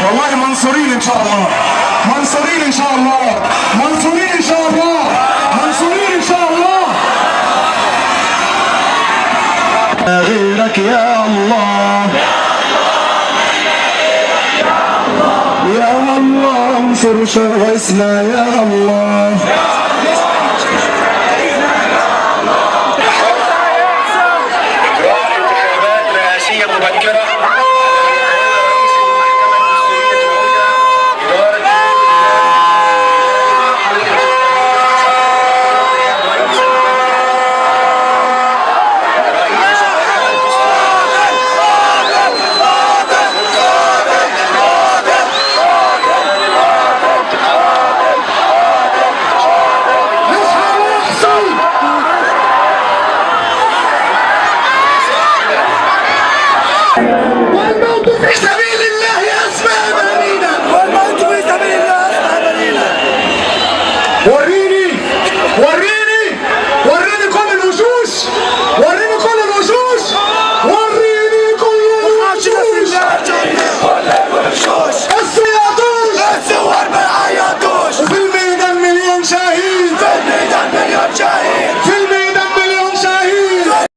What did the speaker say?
والله منصورين ان شاء الله، منصورين ان شاء الله، منصورين ان شاء الله، منصورين ان شاء الله. غيرك يا الله، يا الله انصر شرعنا يا الله.